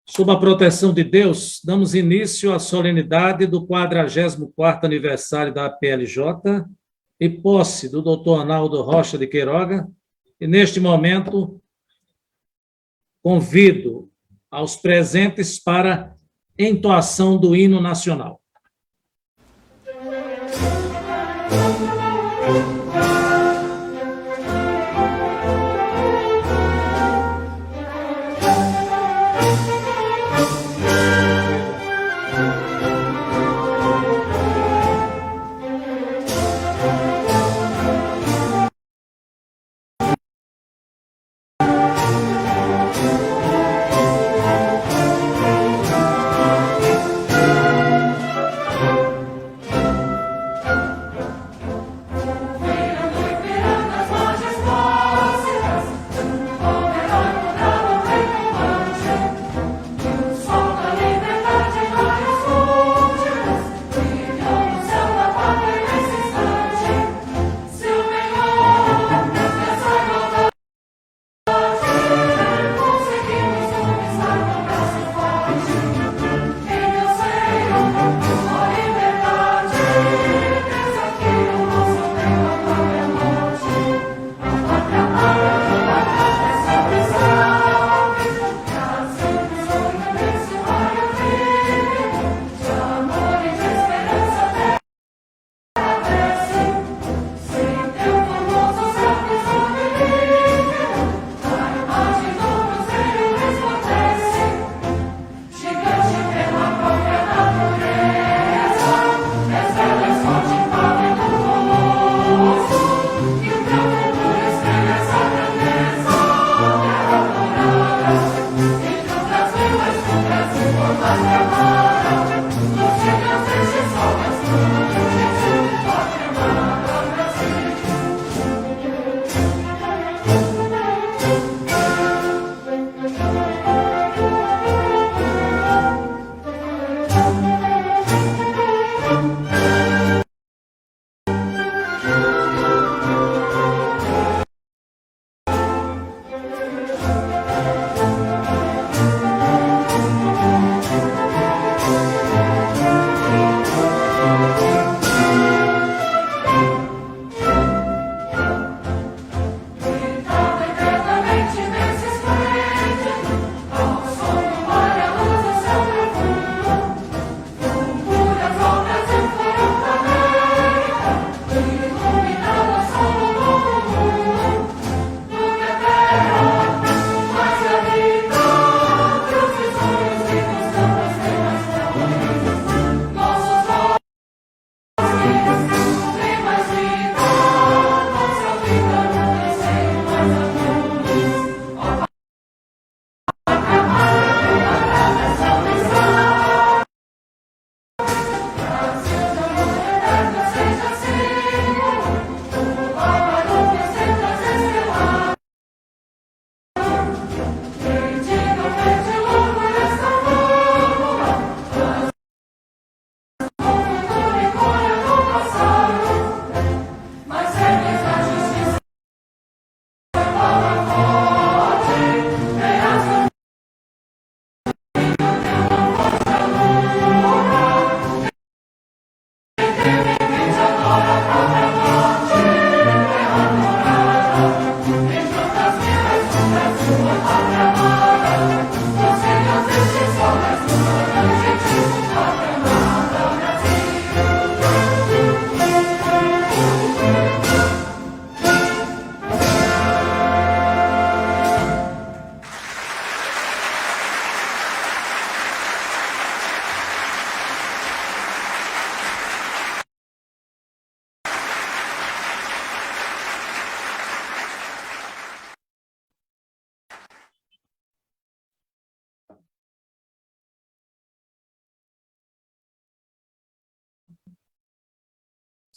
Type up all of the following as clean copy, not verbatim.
Sob a proteção de Deus, damos início à solenidade do 44º aniversário da APLJ e posse do Dr. Arnaldo Rocha de Queiroga, e neste momento convido aos presentes para entoação do hino nacional.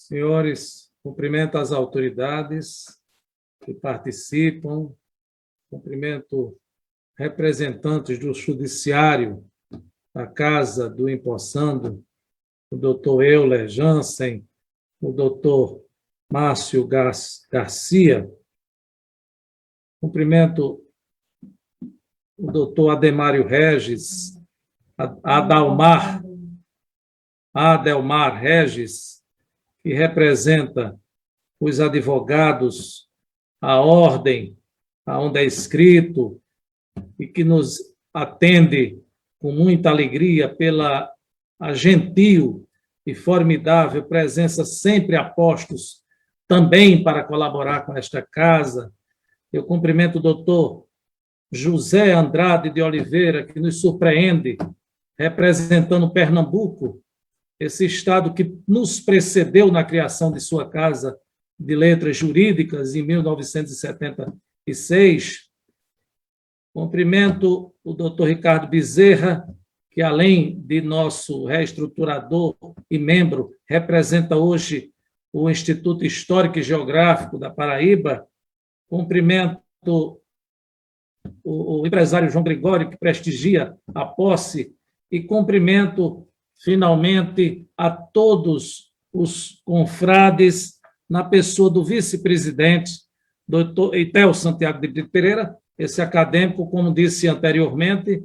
Senhores, cumprimento as autoridades que participam, cumprimento representantes do Judiciário da Casa do Empossando, o doutor Euler Jansen, o doutor Márcio Garcia. Cumprimento o doutor Ademário Regis, Adelmar Regis, que representa os advogados, a ordem, aonde é escrito, e que nos atende com muita alegria pela a gentil e formidável presença sempre a postos também para colaborar com esta casa. Eu cumprimento o doutor José Andrade de Oliveira, que nos surpreende, representando Pernambuco, esse estado que nos precedeu na criação de sua Casa de Letras Jurídicas em 1976. Cumprimento o doutor Ricardo Bezerra, que, além de nosso reestruturador e membro, representa hoje o Instituto Histórico e Geográfico da Paraíba. Cumprimento o empresário João Gregório, que prestigia a posse, e cumprimento, finalmente, a todos os confrades, na pessoa do vice-presidente, doutor Eitel Santiago de Brito Pereira, esse acadêmico, como disse anteriormente,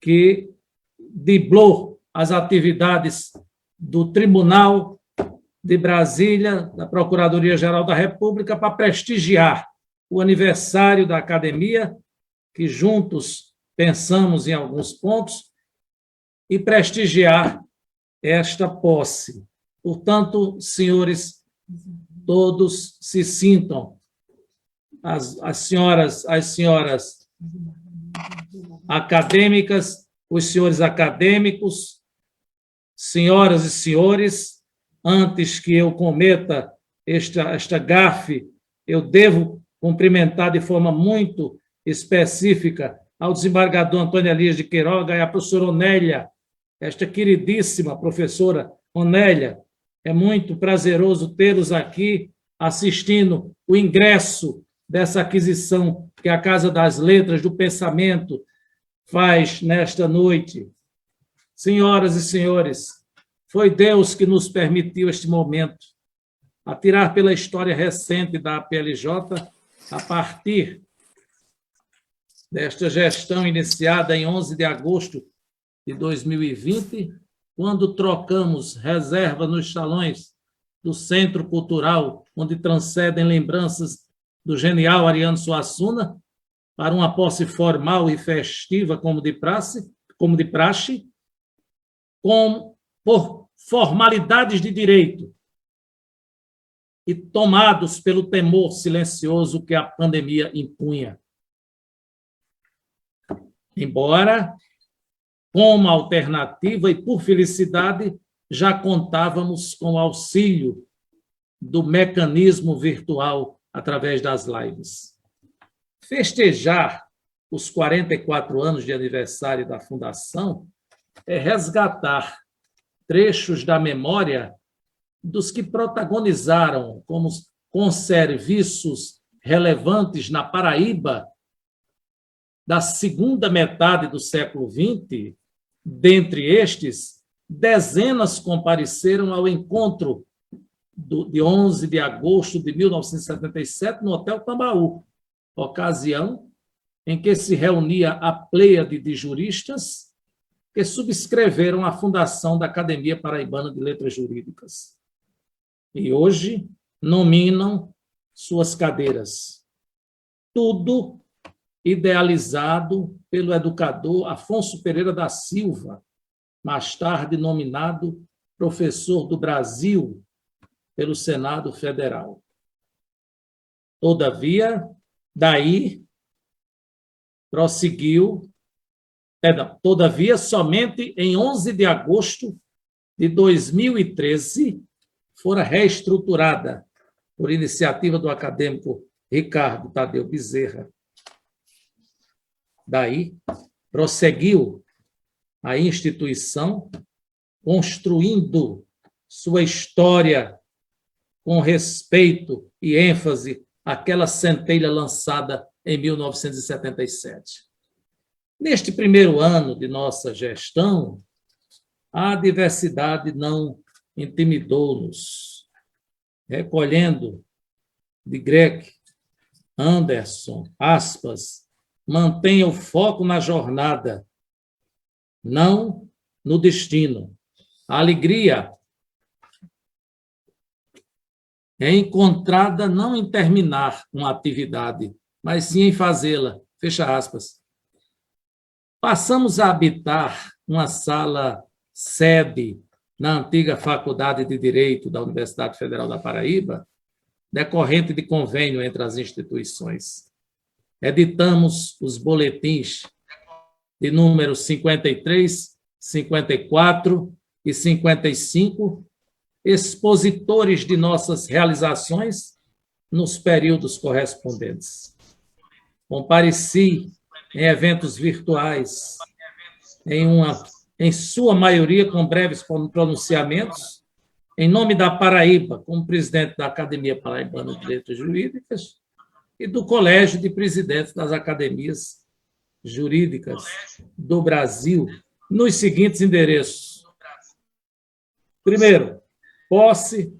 que driblou as atividades do Tribunal de Brasília, da Procuradoria-Geral da República, para prestigiar o aniversário da academia, que juntos pensamos em alguns pontos, e prestigiar esta posse. Portanto, senhores, todos se sintam, as senhoras acadêmicas, os senhores acadêmicos, senhoras e senhores, antes que eu cometa esta gafe, eu devo cumprimentar de forma muito específica ao desembargador Antônio Elias de Queiroga e à professora Onélia, esta queridíssima professora Onélia. É muito prazeroso tê-los aqui assistindo o ingresso dessa aquisição que a Casa das Letras do Pensamento faz nesta noite. Senhoras e senhores, foi Deus que nos permitiu este momento, atirar pela história recente da APLJ, a partir desta gestão iniciada em 11 de agosto de 2020, quando trocamos reserva nos salões do Centro Cultural, onde transcendem lembranças do genial Ariano Suassuna, para uma posse formal e festiva, como de praxe, por formalidades de direito e tomados pelo temor silencioso que a pandemia impunha. Embora, como alternativa e por felicidade, já contávamos com o auxílio do mecanismo virtual através das lives. Festejar os 44 anos de aniversário da Fundação é resgatar trechos da memória dos que protagonizaram com serviços relevantes na Paraíba da segunda metade do século XX. Dentre estes, dezenas compareceram ao encontro de 11 de agosto de 1977 no Hotel Tambaú, ocasião em que se reunia a pleiade de juristas que subscreveram a fundação da Academia Paraibana de Letras Jurídicas. E hoje nominam suas cadeiras. Tudo idealizado pelo educador Afonso Pereira da Silva, mais tarde nominado professor do Brasil pelo Senado Federal. Todavia, daí prosseguiu, todavia, somente em 11 de agosto de 2013, fora reestruturada, por iniciativa do acadêmico Ricardo Tadeu Bezerra. Daí, prosseguiu a instituição, construindo sua história com respeito e ênfase àquela centelha lançada em 1977. Neste primeiro ano de nossa gestão, a adversidade não intimidou-nos. Recolhendo de Grec, Anderson, aspas, mantenha o foco na jornada, não no destino. A alegria é encontrada não em terminar uma atividade, mas sim em fazê-la. Fecha aspas. Passamos a habitar uma sala sede na antiga Faculdade de Direito da Universidade Federal da Paraíba, decorrente de convênio entre as instituições. Editamos os boletins de números 53, 54 e 55, expositores de nossas realizações nos períodos correspondentes. Compareci em eventos virtuais, em sua maioria com breves pronunciamentos, em nome da Paraíba, como presidente da Academia Paraibana de Letras Jurídicas e do Colégio de Presidentes das Academias Jurídicas do Brasil, nos seguintes endereços. Primeiro, posse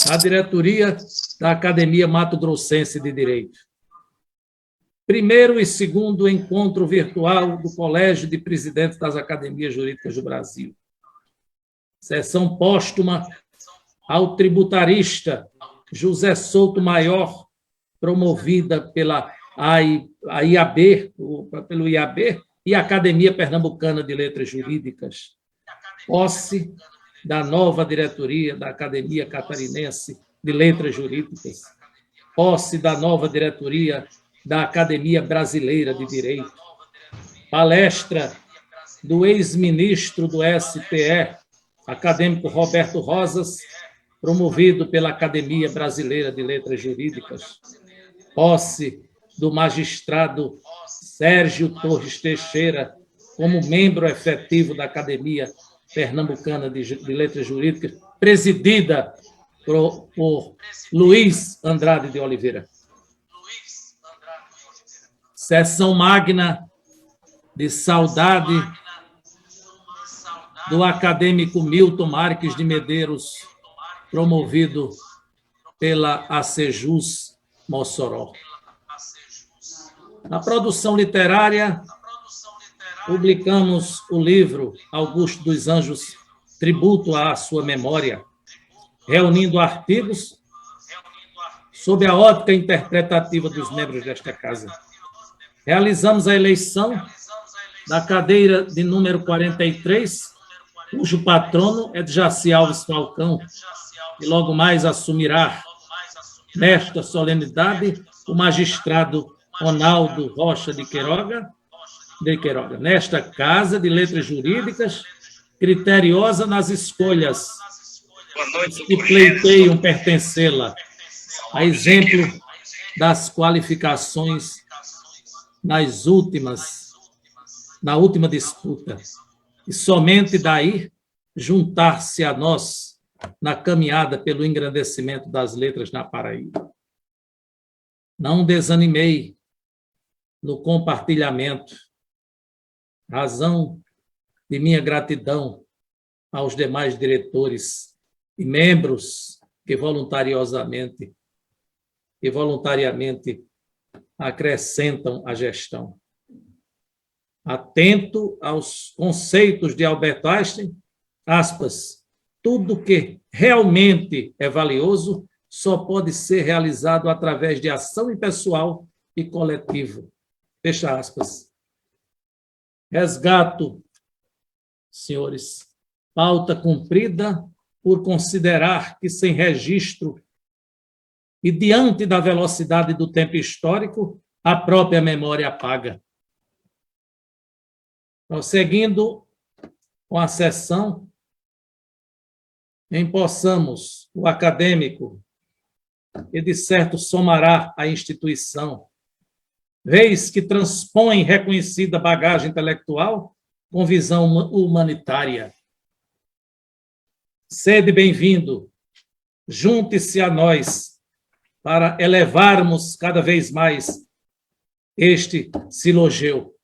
na diretoria da Academia Mato Grossense de Direito. Primeiro e segundo encontro virtual do Colégio de Presidentes das Academias Jurídicas do Brasil. Sessão póstuma ao tributarista José Souto Maior, promovida pela IAB, pelo IAB e a Academia Pernambucana de Letras Jurídicas. Posse da nova diretoria da Academia Catarinense de Letras Jurídicas. Posse da nova diretoria da Academia Brasileira de Direito. Palestra do ex-ministro do STE, acadêmico Roberto Rosas, promovido pela Academia Brasileira de Letras Jurídicas. Posse do magistrado Sérgio Torres Teixeira como membro efetivo da Academia Pernambucana de Letras Jurídicas, presidida por Luiz Andrade de Oliveira. Sessão magna de saudade do acadêmico Milton Marques de Medeiros, promovido pela ACJUS Mossoró. Na produção literária, publicamos o livro Augusto dos Anjos, Tributo à Sua Memória, reunindo artigos sob a ótica interpretativa dos membros desta casa. Realizamos a eleição da cadeira de número 43, cujo patrono é de Jaci Alves Falcão, e logo mais assumirá, nesta solenidade, o magistrado Ronaldo Rocha de Queiroga, nesta Casa de Letras Jurídicas, criteriosa nas escolhas que pleiteiam pertencê-la, a exemplo das qualificações na última disputa, e somente daí juntar-se a nós na caminhada pelo engrandecimento das letras na Paraíba. Não desanimei no compartilhamento, razão de minha gratidão aos demais diretores e membros que voluntariamente acrescentam a gestão. Atento aos conceitos de Albert Einstein, aspas, tudo que realmente é valioso só pode ser realizado através de ação impessoal e coletiva. Fecha aspas. Resgato, senhores, pauta cumprida por considerar que sem registro e diante da velocidade do tempo histórico, a própria memória apaga. Prosseguindo com a sessão, empossamos o acadêmico que, de certo, somará à instituição, vez que transpõe reconhecida bagagem intelectual com visão humanitária. Sede bem-vindo, junte-se a nós para elevarmos cada vez mais este silogeu.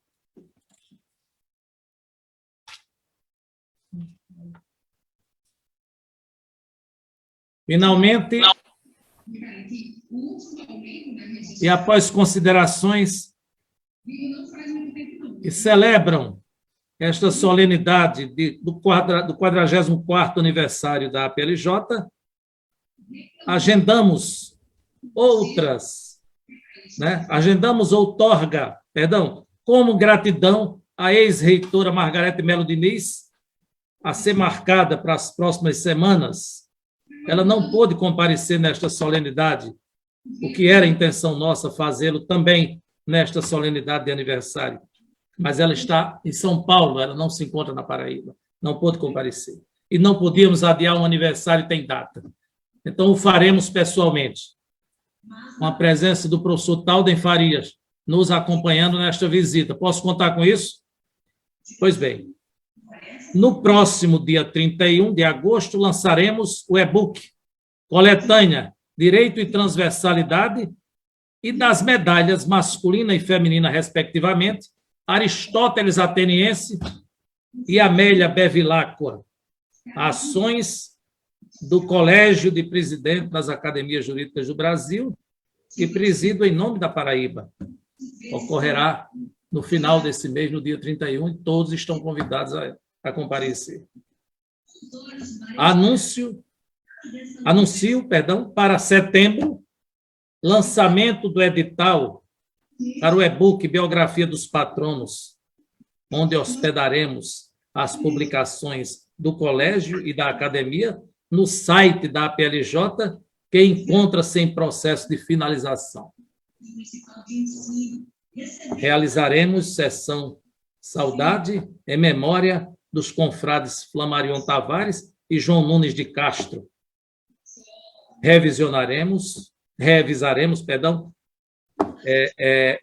Finalmente, e após considerações que celebram esta solenidade do 44º aniversário da APLJ, agendamos outorga, como gratidão à ex-reitora Margarete Melo Diniz, a ser marcada para as próximas semanas. Ela não pôde comparecer nesta solenidade, o que era a intenção nossa fazê-lo também nesta solenidade de aniversário. Mas ela está em São Paulo, ela não se encontra na Paraíba, não pôde comparecer. E não podíamos adiar um aniversário, tem data. Então, o faremos pessoalmente, com a presença do professor Talden Farias, nos acompanhando nesta visita. Posso contar com isso? Pois bem, no próximo dia 31 de agosto, lançaremos o e-book Coletânea, Direito e Transversalidade, e das medalhas masculina e feminina, respectivamente, Aristóteles Ateniense e Amélia Bevilacqua, ações do Colégio de Presidentes das Academias Jurídicas do Brasil, que presido em nome da Paraíba. Ocorrerá no final desse mês, no dia 31, e todos estão convidados a comparecer. Anuncio, para setembro, lançamento do edital para o e-book Biografia dos Patronos, onde hospedaremos as publicações do Colégio e da Academia no site da APLJ, que encontra-se em processo de finalização. Realizaremos sessão Saudade em memória dos confrades Flamarion Tavares e João Nunes de Castro. Revisaremos,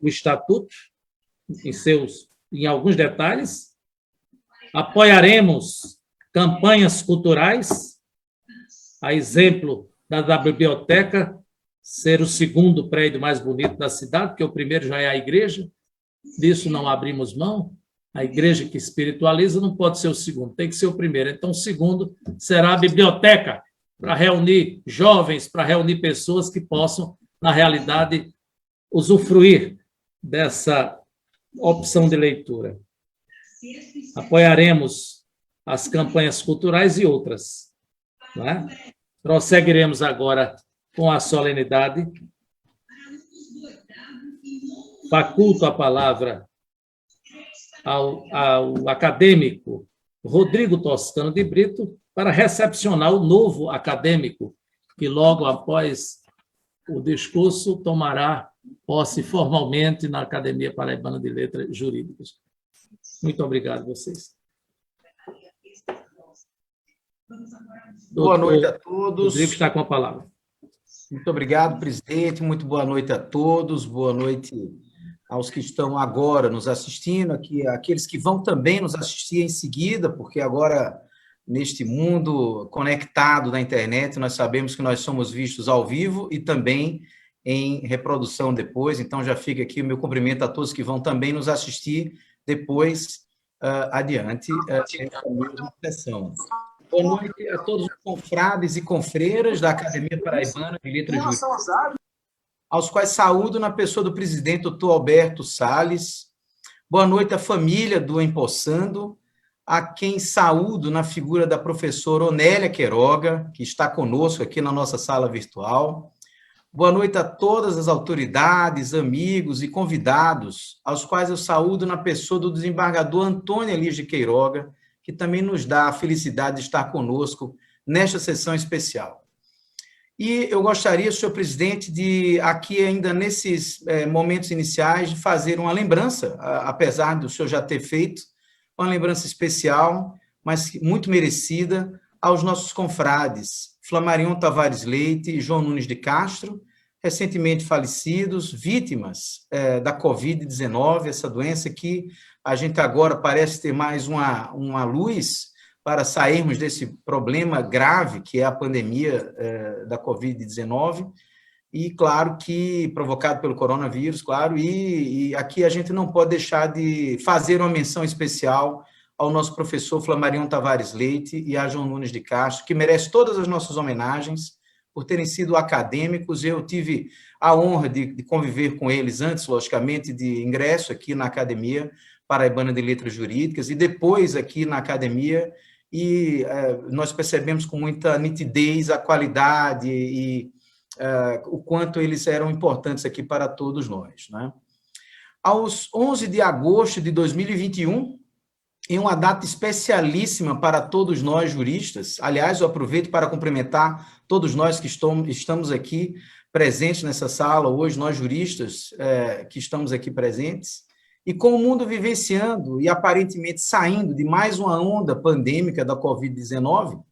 o Estatuto em alguns detalhes. Apoiaremos campanhas culturais, a exemplo da biblioteca ser o segundo prédio mais bonito da cidade, porque o primeiro já é a igreja, disso não abrimos mão. A igreja que espiritualiza não pode ser o segundo, tem que ser o primeiro. Então, o segundo será a biblioteca, para reunir jovens, para reunir pessoas que possam, na realidade, usufruir dessa opção de leitura. Apoiaremos as campanhas culturais e outras. Não é? Prosseguiremos agora com a solenidade. Faculto a palavra ao acadêmico Rodrigo Toscano de Brito para recepcionar o novo acadêmico, que logo após o discurso tomará posse formalmente na Academia Paraibana de Letras Jurídicas. Muito obrigado a vocês. Boa noite a todos. Rodrigo está com a palavra. Muito obrigado, presidente. Muito boa noite a todos. Boa noite aos que estão agora nos assistindo, aqueles que vão também nos assistir em seguida, porque agora, neste mundo conectado na internet, nós sabemos que nós somos vistos ao vivo e também em reprodução depois. Então, já fica aqui o meu cumprimento a todos que vão também nos assistir depois, adiante, nessa mesma sessão. Boa noite a todos os confrades e confreiras da Academia Paraibana de Letras Jurídicas, aos quais saúdo na pessoa do presidente, doutor Alberto Salles. Boa noite à família do Empossando, a quem saúdo na figura da professora Onélia Queiroga, que está conosco aqui na nossa sala virtual. Boa noite a todas as autoridades, amigos e convidados, aos quais eu saúdo na pessoa do desembargador Antônio Elias de Queiroga, que também nos dá a felicidade de estar conosco nesta sessão especial. E eu gostaria, senhor presidente, de aqui ainda nesses momentos iniciais, de fazer uma lembrança, apesar do senhor já ter feito, uma lembrança especial, mas muito merecida, aos nossos confrades, Flamarion Tavares Leite e João Nunes de Castro, recentemente falecidos, vítimas da Covid-19, essa doença que a gente agora parece ter mais uma luz para sairmos desse problema grave que é a pandemia da Covid-19, e claro que provocado pelo coronavírus, claro, e aqui a gente não pode deixar de fazer uma menção especial ao nosso professor Flamarion Tavares Leite e a João Nunes de Castro, que merece todas as nossas homenagens, por terem sido acadêmicos. Eu tive a honra de conviver com eles antes, logicamente, de ingresso aqui na Academia Paraibana de Letras Jurídicas e depois aqui na Academia, e nós percebemos com muita nitidez a qualidade e o quanto eles eram importantes aqui para todos nós, né? Aos 11 de agosto de 2021, em uma data especialíssima para todos nós juristas, aliás, eu aproveito para cumprimentar todos nós que estamos aqui presentes nessa sala hoje, nós juristas que estamos aqui presentes, e com o mundo vivenciando e aparentemente saindo de mais uma onda pandêmica da Covid-19,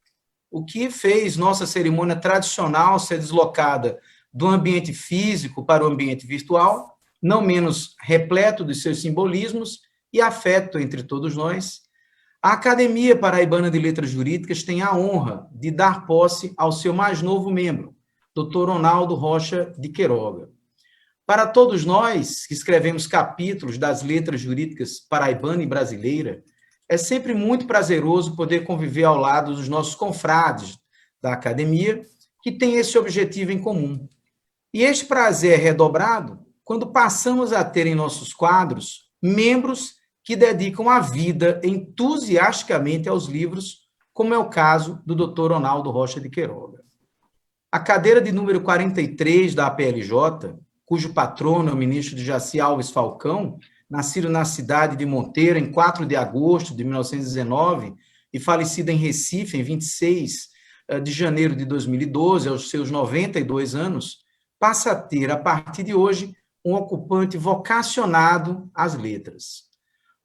o que fez nossa cerimônia tradicional ser deslocada do ambiente físico para o ambiente virtual, não menos repleto de seus simbolismos e afeto entre todos nós. A Academia Paraibana de Letras Jurídicas tem a honra de dar posse ao seu mais novo membro, Dr. Ronaldo Rocha de Queiroga. Para todos nós que escrevemos capítulos das letras jurídicas paraibana e brasileira, é sempre muito prazeroso poder conviver ao lado dos nossos confrades da Academia, que têm esse objetivo em comum. E este prazer é redobrado quando passamos a ter em nossos quadros membros que dedicam a vida entusiasticamente aos livros, como é o caso do Dr. Ronaldo Rocha de Queiroga. A cadeira de número 43 da APLJ, cujo patrono é o ministro Jaci Alves Falcão, nascido na cidade de Monteiro em 4 de agosto de 1919 e falecido em Recife em 26 de janeiro de 2012, aos seus 92 anos, passa a ter, a partir de hoje, um ocupante vocacionado às letras.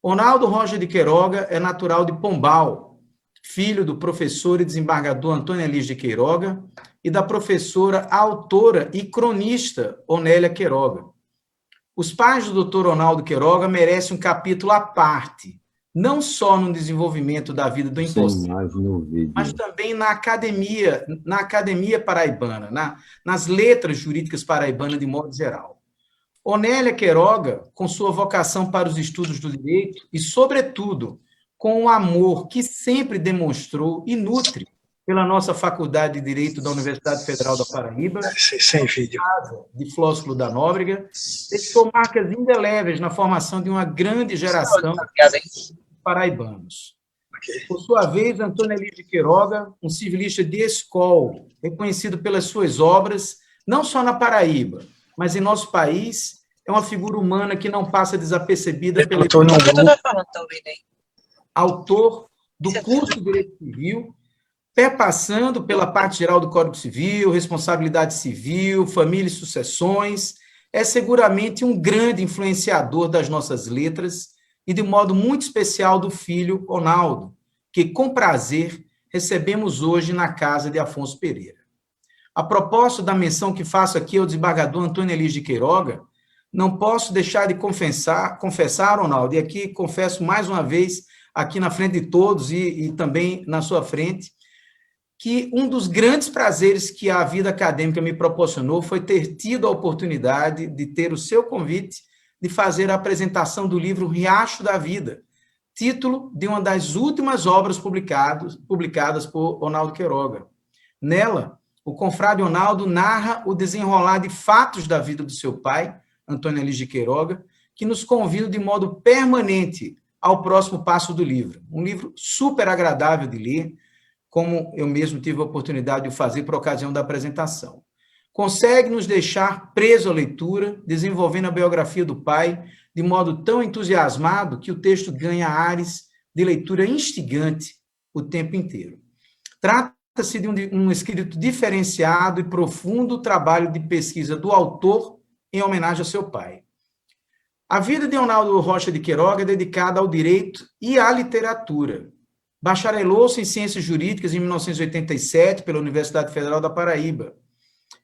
Ronaldo Rocha de Queiroga é natural de Pombal, filho do professor e desembargador Antônio Elias de Queiroga e da professora, autora e cronista Onélia Queiroga. Os pais do Dr. Ronaldo Queiroga merecem um capítulo à parte, não só no desenvolvimento da vida do impossível, mas também na academia paraibana, nas letras jurídicas paraibanas de modo geral. Onélia Queiroga, com sua vocação para os estudos do direito e, sobretudo, com o amor que sempre demonstrou e nutre pela nossa Faculdade de Direito da Universidade Federal da Paraíba, sem vídeo, de Flósculo da Nóbrega, deixou marcas indeléveis na formação de uma grande geração de paraibanos. Por sua vez, Antônio Elias de Queiroga, um civilista de escola, reconhecido pelas suas obras, não só na Paraíba, mas em nosso país, é uma figura humana que não passa desapercebida pelo autor do curso de Direito Civil, perpassando pela parte geral do Código Civil, responsabilidade civil, família e sucessões, é seguramente um grande influenciador das nossas letras e, de modo muito especial, do filho Ronaldo, que, com prazer, recebemos hoje na casa de Afonso Pereira. A propósito da menção que faço aqui ao desembargador Antônio Elias de Queiroga, não posso deixar de confessar, Ronaldo, e aqui confesso mais uma vez, aqui na frente de todos e também na sua frente, que um dos grandes prazeres que a vida acadêmica me proporcionou foi ter tido a oportunidade de ter o seu convite de fazer a apresentação do livro Riacho da Vida, título de uma das últimas obras publicadas por Ronaldo Queiroga. Nela, o confrade Ronaldo narra o desenrolar de fatos da vida do seu pai, Antônio Elias de Queiroga, que nos convida de modo permanente ao próximo passo do livro. Um livro super agradável de ler, como eu mesmo tive a oportunidade de fazer por ocasião da apresentação. Consegue nos deixar preso à leitura, desenvolvendo a biografia do pai de modo tão entusiasmado que o texto ganha ares de leitura instigante o tempo inteiro. Trata-se de um escrito diferenciado e profundo trabalho de pesquisa do autor em homenagem ao seu pai. A vida de Ronaldo Rocha de Queiroga é dedicada ao direito e à literatura. Bacharelou-se em Ciências Jurídicas em 1987 pela Universidade Federal da Paraíba.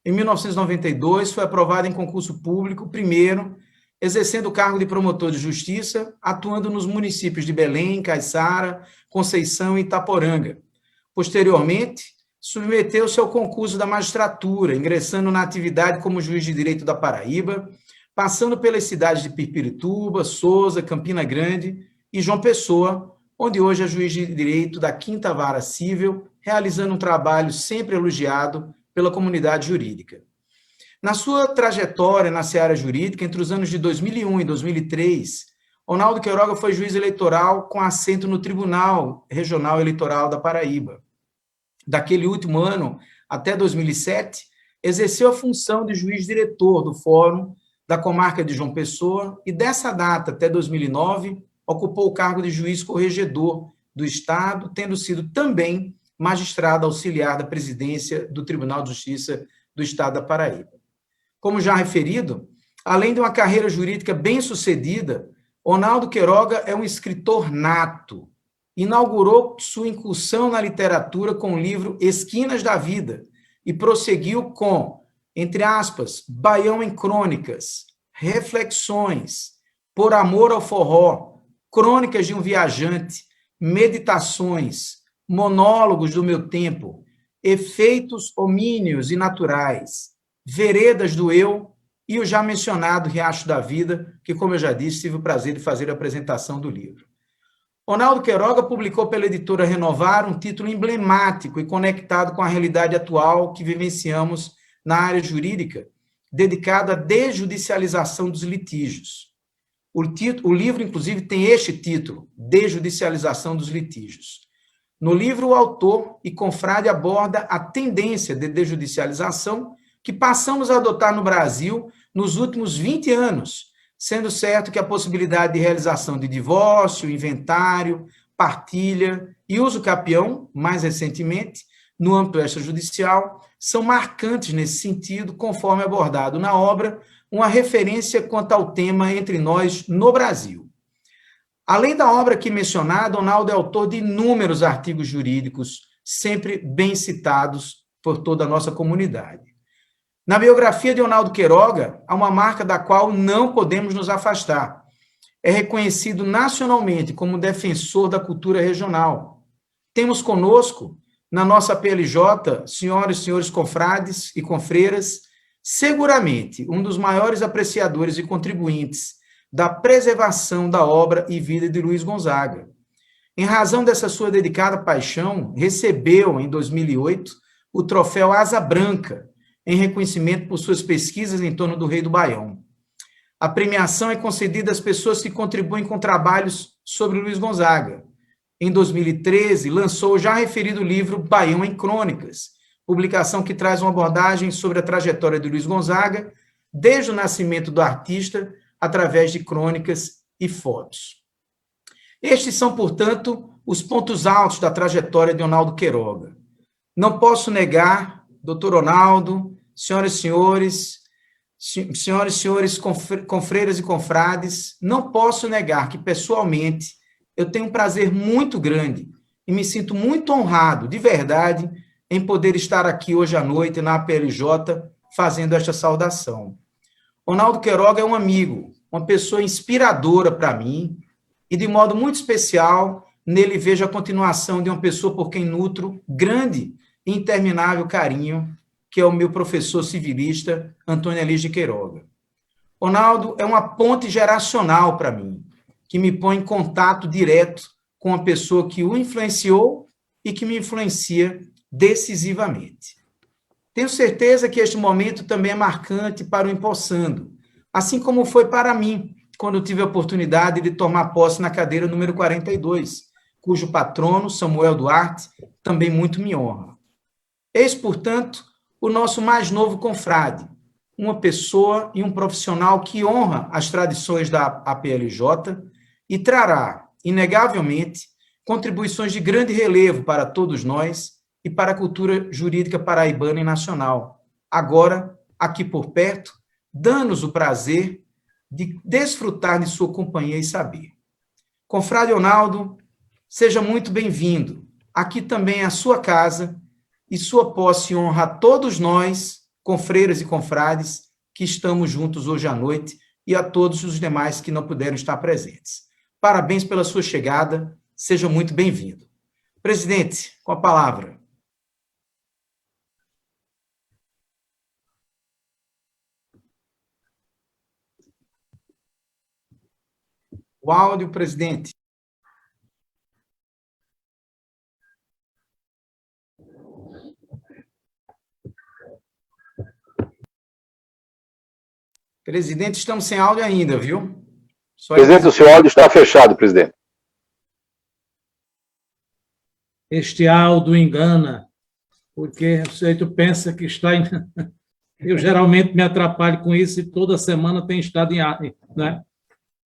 Em 1992, foi aprovado em concurso público, primeiro, exercendo o cargo de promotor de justiça, atuando nos municípios de Belém, Caiçara, Conceição e Itaporanga. Posteriormente, submeteu-se ao concurso da magistratura, ingressando na atividade como juiz de direito da Paraíba, passando pelas cidades de Pirpirituba, Souza, Campina Grande e João Pessoa, onde hoje é juiz de direito da 5ª Vara Cível, realizando um trabalho sempre elogiado pela comunidade jurídica. Na sua trajetória na seara jurídica, entre os anos de 2001 e 2003, Ronaldo Queiroga foi juiz eleitoral com assento no Tribunal Regional Eleitoral da Paraíba. Daquele último ano até 2007, exerceu a função de juiz diretor do Fórum da Comarca de João Pessoa e, dessa data até 2009, ocupou o cargo de juiz corregedor do Estado, tendo sido também magistrado auxiliar da presidência do Tribunal de Justiça do Estado da Paraíba. Como já referido, além de uma carreira jurídica bem-sucedida, Ronaldo Queiroga é um escritor nato. Inaugurou sua incursão na literatura com o livro Esquinas da Vida e prosseguiu com, entre aspas, Baião em Crônicas, Reflexões, Por Amor ao Forró, Crônicas de um Viajante, Meditações, Monólogos do Meu Tempo, Efeitos Homíneos e Naturais, Veredas do Eu e o já mencionado Riacho da Vida, que, como eu já disse, tive o prazer de fazer a apresentação do livro. Ronaldo Queiroga publicou pela editora Renovar um título emblemático e conectado com a realidade atual que vivenciamos na área jurídica, dedicado à desjudicialização dos litígios. O livro, inclusive, tem este título, Desjudicialização dos Litígios. No livro, o autor e confrade aborda a tendência de desjudicialização que passamos a adotar no Brasil nos últimos 20 anos, sendo certo que a possibilidade de realização de divórcio, inventário, partilha e uso capião, mais recentemente, no âmbito extrajudicial, são marcantes nesse sentido, conforme abordado na obra, uma referência quanto ao tema entre nós no Brasil. Além da obra aqui mencionada, Ronaldo é autor de inúmeros artigos jurídicos, sempre bem citados por toda a nossa comunidade. Na biografia de Ronaldo Queiroga, há uma marca da qual não podemos nos afastar. É reconhecido nacionalmente como defensor da cultura regional. Temos conosco, na nossa PLJ, senhoras e senhores confrades e confreiras, seguramente um dos maiores apreciadores e contribuintes da preservação da obra e vida de Luiz Gonzaga. Em razão dessa sua dedicada paixão, recebeu, em 2008, o troféu Asa Branca, em reconhecimento por suas pesquisas em torno do Rei do Baião. A premiação é concedida às pessoas que contribuem com trabalhos sobre Luiz Gonzaga. Em 2013, lançou o já referido livro Baião em Crônicas, publicação que traz uma abordagem sobre a trajetória de Luiz Gonzaga, desde o nascimento do artista, através de crônicas e fotos. Estes são, portanto, os pontos altos da trajetória de Ronaldo Queiroga. Não posso negar, doutor Ronaldo, senhoras e senhores confreiras e confrades, não posso negar que, pessoalmente, eu tenho um prazer muito grande e me sinto muito honrado, de verdade, em poder estar aqui hoje à noite na APLJ fazendo esta saudação. Ronaldo Queiroga é um amigo, uma pessoa inspiradora para mim e, de modo muito especial, nele vejo a continuação de uma pessoa por quem nutro grande e interminável carinho, que é o meu professor civilista, Antônio Elias de Queiroga. Ronaldo é uma ponte geracional para mim, que me põe em contato direto com a pessoa que o influenciou e que me influencia decisivamente. Tenho certeza que este momento também é marcante para o Empossando, assim como foi para mim, quando tive a oportunidade de tomar posse na cadeira número 42, cujo patrono, Samuel Duarte, também muito me honra. Eis, portanto, o nosso mais novo confrade, uma pessoa e um profissional que honra as tradições da APLJ e trará, inegavelmente, contribuições de grande relevo para todos nós e para a cultura jurídica paraibana e nacional. Agora, aqui por perto, dando-nos o prazer de desfrutar de sua companhia e saber. Confrade Ronaldo, seja muito bem-vindo. Aqui também é a sua casa e sua posse honra a todos nós, confreiras e confrades, que estamos juntos hoje à noite e a todos os demais que não puderam estar presentes. Parabéns pela sua chegada, seja muito bem-vindo. Presidente, com a palavra. O áudio, presidente. Presidente, estamos sem áudio ainda, viu? Presidente, o seu áudio está fechado, presidente. Este áudio engana, porque o sujeito pensa que está em... Eu geralmente me atrapalho com isso e toda semana tem estado em áudio, né?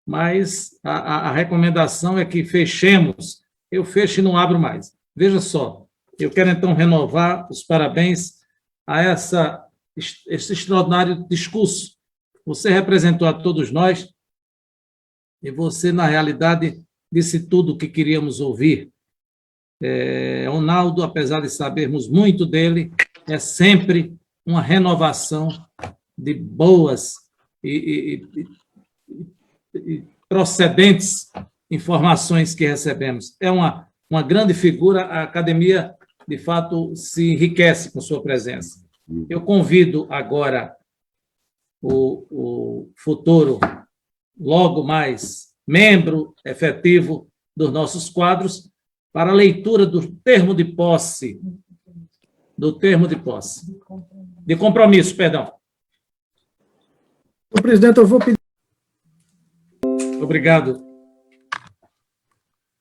Mas a recomendação é que fechemos. Eu fecho e não abro mais. Veja só, eu quero então renovar os parabéns a esse extraordinário discurso. Você representou a todos nós e você, na realidade, disse tudo o que queríamos ouvir. Ronaldo, apesar de sabermos muito dele, é sempre uma renovação de boas e procedentes informações que recebemos. É uma grande figura, a academia, de fato, se enriquece com sua presença. Eu convido agora o futuro, logo mais, membro efetivo dos nossos quadros, para a leitura do termo de posse, de compromisso, perdão. Presidente, eu vou pedir. Obrigado.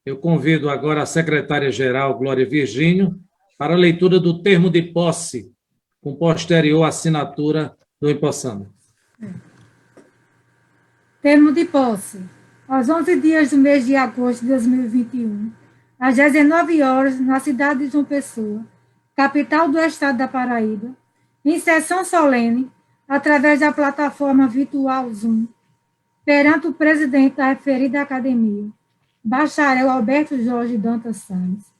Eu convido agora a secretária-geral, Glória Virgínio, para a leitura do termo de posse, com posterior assinatura do empossando. Termo de posse. Aos 11 dias do mês de agosto de 2021, às 19 horas, na cidade de João Pessoa, capital do estado da Paraíba, em sessão solene, através da plataforma virtual Zoom, perante o presidente da referida academia, bacharel Alberto Jorge Dantas Salles,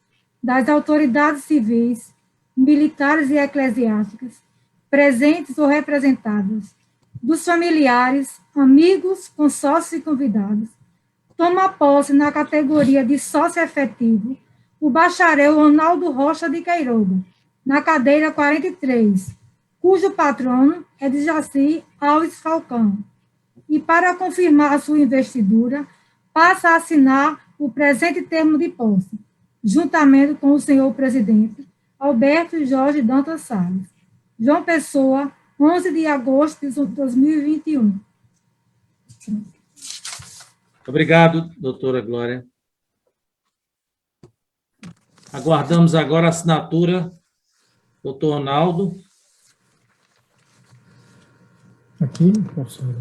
das autoridades civis, militares e eclesiásticas, presentes ou representadas, dos familiares, amigos, consórcios e convidados, toma posse na categoria de sócio efetivo o bacharel Ronaldo Rocha de Queiroga, na cadeira 43, cujo patrono é de Jaci Alves Falcão. E para confirmar a sua investidura, passa a assinar o presente termo de posse, juntamente com o senhor presidente Alberto Jorge Dantas Salles. João Pessoa, 11 de agosto de 2021. Obrigado, doutora Glória. Aguardamos agora a assinatura, doutor Ronaldo. Aqui, professor.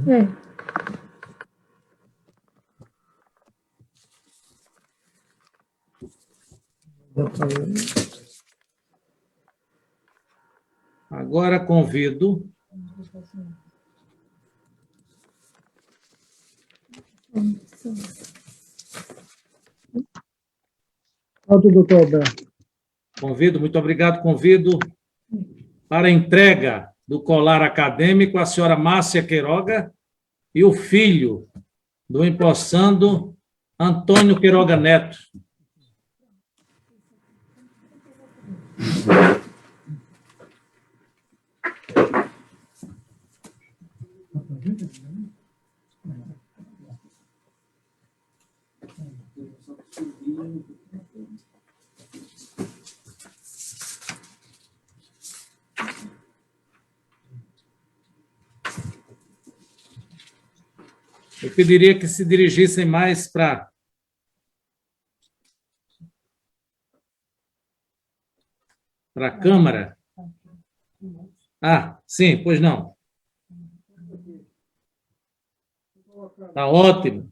Agora convido Doutor Alberto. muito obrigado, convido para a entrega do colar acadêmico a senhora Márcia Queiroga e o filho do empossando Antônio Queiroga Neto. Eu pediria que se dirigissem mais para a Câmara. Ah, sim, pois não. Está ótimo.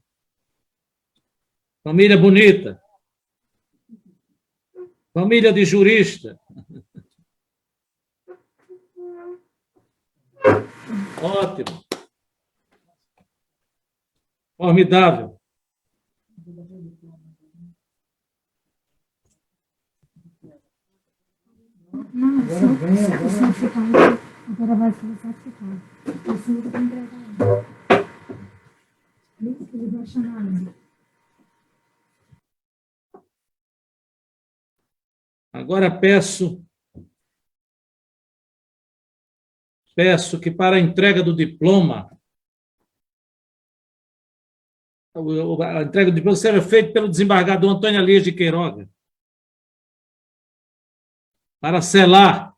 Família bonita. Família de jurista. Ótimo. Formidável. Não, agora vai ser certificado. Assim que eu entregar. Ele vai chamar ele. Agora peço que para a entrega do diploma, a entrega do diploma seja feita pelo desembargador Antônio Elias de Queiroga, para selar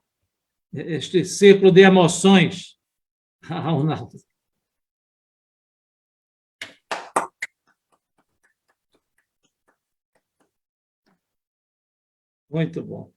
este círculo de emoções. Ronaldo. Muito bom.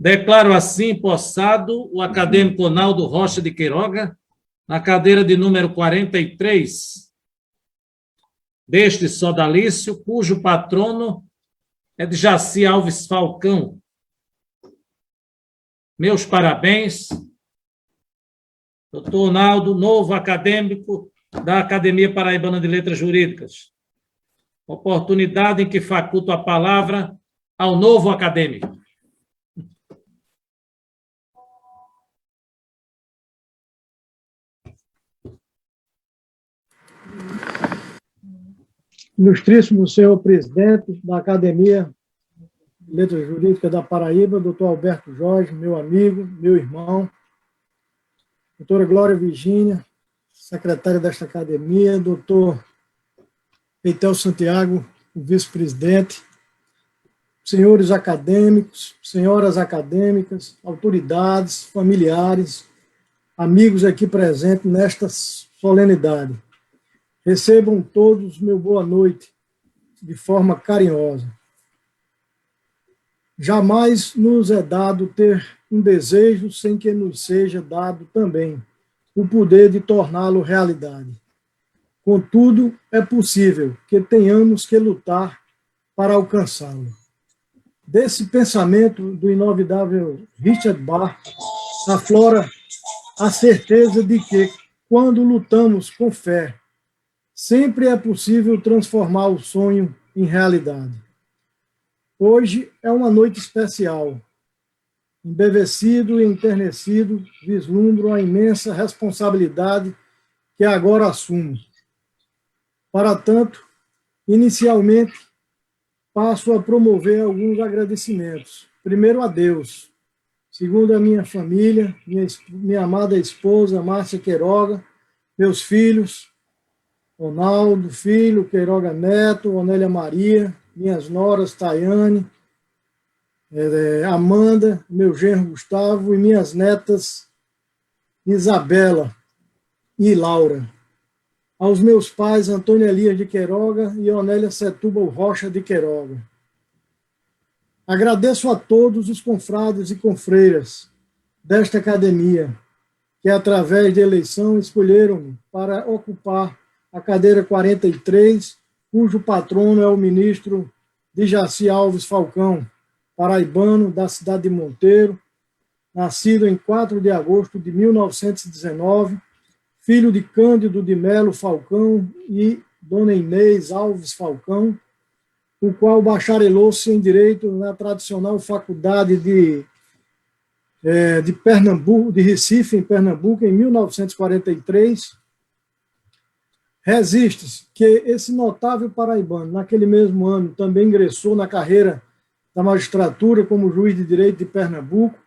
Declaro assim possado o acadêmico Ronaldo Rocha de Queiroga, na cadeira de número 43, deste sodalício, cujo patrono é de Jaci Alves Falcão. Meus parabéns, doutor Ronaldo, novo acadêmico da Academia Paraibana de Letras Jurídicas. Oportunidade em que faculto a palavra ao novo acadêmico. Ilustríssimo senhor presidente da Academia de Letras Jurídicas da Paraíba, doutor Alberto Jorge, meu amigo, meu irmão, doutora Glória Virgínia, secretária desta academia, doutor Eitel Santiago, o vice-presidente, senhores acadêmicos, senhoras acadêmicas, autoridades, familiares, amigos aqui presentes nesta solenidade. Recebam todos meu boa noite de forma carinhosa. Jamais nos é dado ter um desejo sem que nos seja dado também o poder de torná-lo realidade. Contudo, é possível que tenhamos que lutar para alcançá-lo. Desse pensamento do inovidável Richard Bach, aflora a certeza de que, quando lutamos com fé, sempre é possível transformar o sonho em realidade. Hoje é uma noite especial. Embevecido e enternecido, vislumbro a imensa responsabilidade que agora assumo. Para tanto, inicialmente, passo a promover alguns agradecimentos. Primeiro a Deus, segundo a minha família, minha amada esposa, Márcia Queiroga, meus filhos, Ronaldo, filho, Queiroga Neto, Onélia Maria, minhas noras, Tayane, Amanda, meu genro Gustavo e minhas netas, Isabela e Laura. Aos meus pais, Antônio Elias de Queiroga e Onélia Setúbal Rocha de Queiroga. Agradeço a todos os confrades e confreiras desta academia, que através de eleição escolheram-me para ocupar a cadeira 43, cujo patrono é o ministro de Jaci Alves Falcão, paraibano da cidade de Monteiro, nascido em 4 de agosto de 1919, filho de Cândido de Melo Falcão e Dona Inês Alves Falcão, o qual bacharelou-se em Direito na tradicional Faculdade de Pernambuco, de Recife, em Pernambuco, em 1943. Resiste que esse notável paraibano, naquele mesmo ano, também ingressou na carreira da magistratura como juiz de direito de Pernambuco,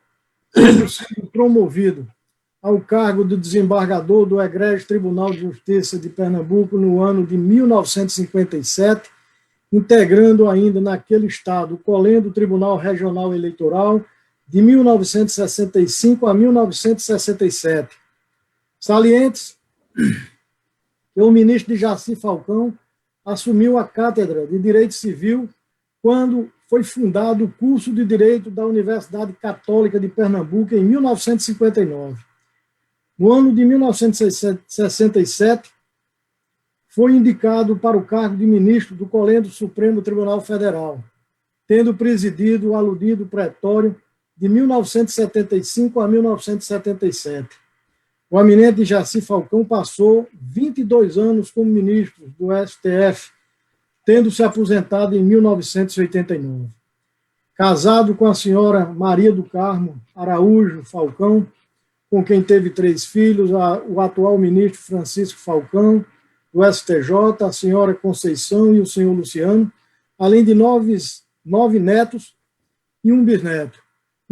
tendo sido promovido ao cargo de desembargador do Egrégio Tribunal de Justiça de Pernambuco no ano de 1957, integrando ainda naquele estado o Colém do Tribunal Regional Eleitoral de 1965 a 1967. Salientes que o ministro de Jaci Falcão assumiu a cátedra de Direito Civil quando foi fundado o curso de Direito da Universidade Católica de Pernambuco em 1959. No ano de 1967, foi indicado para o cargo de ministro do Colém do Supremo Tribunal Federal, tendo presidido o aludido pretório de 1975 a 1977. O eminente Jaci Falcão passou 22 anos como ministro do STF, tendo se aposentado em 1989. Casado com a senhora Maria do Carmo Araújo Falcão, com quem teve 3 filhos, o atual ministro Francisco Falcão, do STJ, a senhora Conceição e o senhor Luciano, além de 9 netos e um bisneto.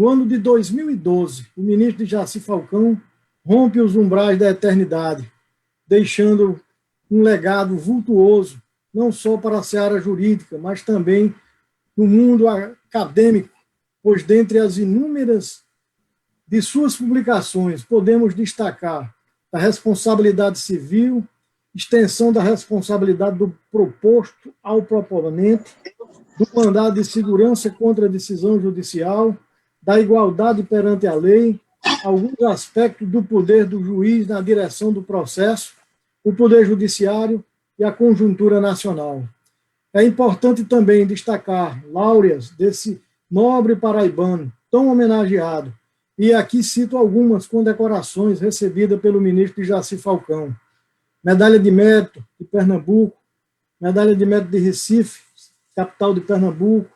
No ano de 2012, o ministro Jaci Falcão rompe os umbrais da eternidade, deixando um legado vultuoso, não só para a seara jurídica, mas também no mundo acadêmico, pois dentre as inúmeras de suas publicações podemos destacar a responsabilidade civil, extensão da responsabilidade do proposto ao proponente, do mandado de segurança contra a decisão judicial, da igualdade perante a lei, alguns aspectos do poder do juiz na direção do processo, o poder judiciário e a conjuntura nacional. É importante também destacar láureas desse nobre paraibano, tão homenageado, e aqui cito algumas condecorações recebidas pelo ministro Jaci Falcão. Medalha de Mérito de Pernambuco, Medalha de Mérito de Recife, capital de Pernambuco,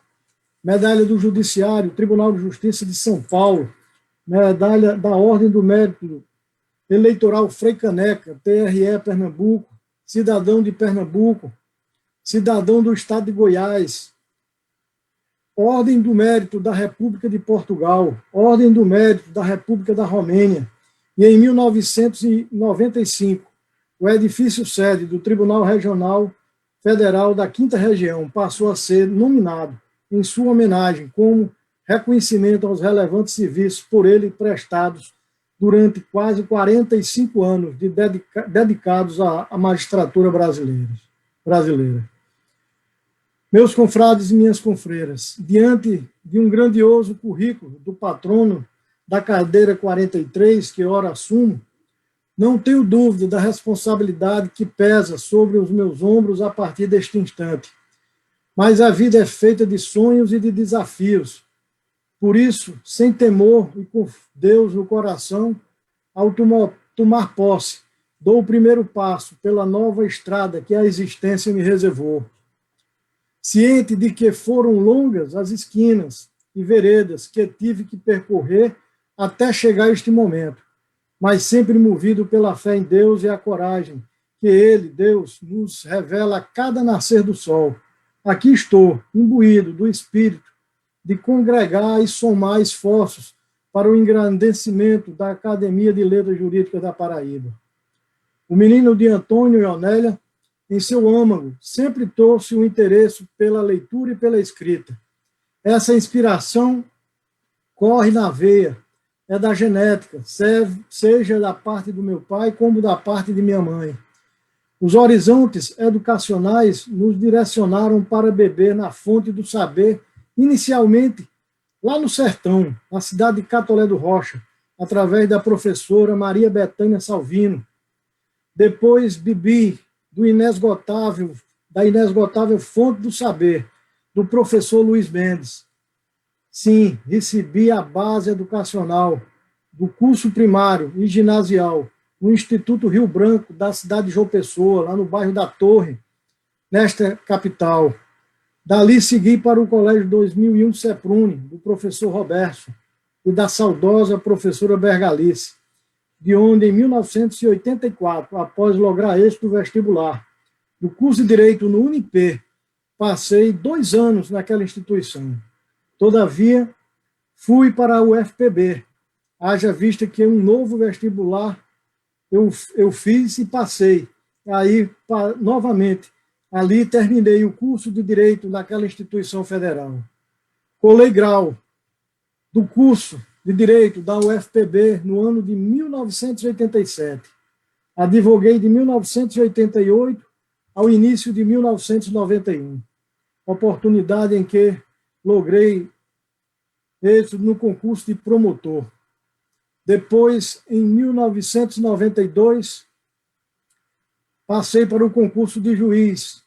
Medalha do Judiciário, Tribunal de Justiça de São Paulo, Medalha da Ordem do Mérito Eleitoral Frei Caneca, TRE Pernambuco, Cidadão de Pernambuco, Cidadão do Estado de Goiás, Ordem do Mérito da República de Portugal, Ordem do Mérito da República da Romênia, e em 1995, o edifício sede do Tribunal Regional Federal da 5ª Região passou a ser nominado em sua homenagem como reconhecimento aos relevantes serviços por ele prestados durante quase 45 anos dedicados à magistratura brasileira. Meus confrades e minhas confreiras, diante de um grandioso currículo do patrono da cadeira 43, que ora assumo, não tenho dúvida da responsabilidade que pesa sobre os meus ombros a partir deste instante. Mas a vida é feita de sonhos e de desafios. Por isso, sem temor e com Deus no coração, ao tomar posse, dou o primeiro passo pela nova estrada que a existência me reservou. Ciente de que foram longas as esquinas e veredas que tive que percorrer até chegar a este momento, mas sempre movido pela fé em Deus e a coragem que Ele, Deus, nos revela a cada nascer do sol. Aqui estou, imbuído do Espírito, de congregar e somar esforços para o engrandecimento da Academia de Letras Jurídicas da Paraíba. O menino de Antônio e Onélia, em seu âmago, sempre trouxe o interesse pela leitura e pela escrita. Essa inspiração corre na veia, é da genética, seja da parte do meu pai como da parte de minha mãe. Os horizontes educacionais nos direcionaram para beber na fonte do saber, inicialmente lá no sertão, na cidade de Catolé do Rocha, através da professora Maria Betânia Salvino. Depois bebi da inesgotável fonte do saber, do professor Luiz Mendes. Sim, recebi a base educacional do curso primário e ginasial no Instituto Rio Branco, da cidade de João Pessoa, lá no bairro da Torre, nesta capital. Dali segui para o Colégio 2001 Seprune, do professor Roberto, e da saudosa professora Bergalice, de onde, em 1984, após lograr êxito vestibular, do curso de Direito no Unip, passei 2 anos naquela instituição. Todavia, fui para a UFPB, haja vista que um novo vestibular eu fiz e passei. Aí, novamente, ali terminei o curso de Direito naquela instituição federal. Colei grau do curso de Direito da UFPB no ano de 1987. Advoguei de 1988 ao início de 1991, oportunidade em que logrei êxito no concurso de promotor. Depois, em 1992, passei para o concurso de juiz,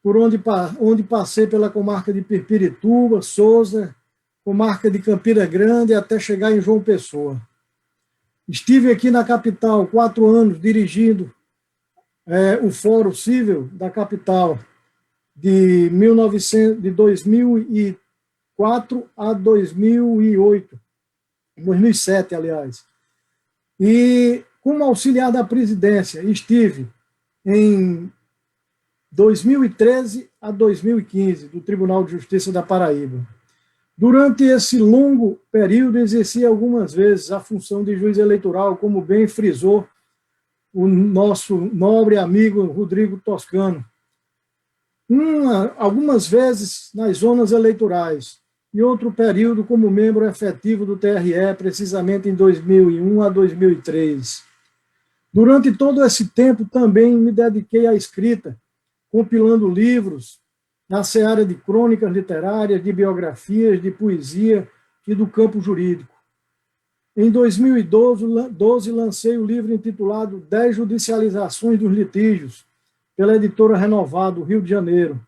por onde passei pela comarca de Pirpirituba, Sousa, comarca de Campina Grande, até chegar em João Pessoa. Estive aqui na capital 4 anos, dirigindo o Fórum Cível da capital, de 2004 a 2007, aliás. E, como auxiliar da presidência, estive em 2013 a 2015, do Tribunal de Justiça da Paraíba. Durante esse longo período, exerci algumas vezes a função de juiz eleitoral, como bem frisou o nosso nobre amigo Rodrigo Toscano. Algumas vezes nas zonas eleitorais, e outro período como membro efetivo do TRE, precisamente em 2001 a 2003. Durante todo esse tempo, também me dediquei à escrita, compilando livros na seara de crônicas literárias, de biografias, de poesia e do campo jurídico. Em 2012, lancei o livro intitulado 10 Judicializações dos Litígios, pela editora Renovado, Rio de Janeiro.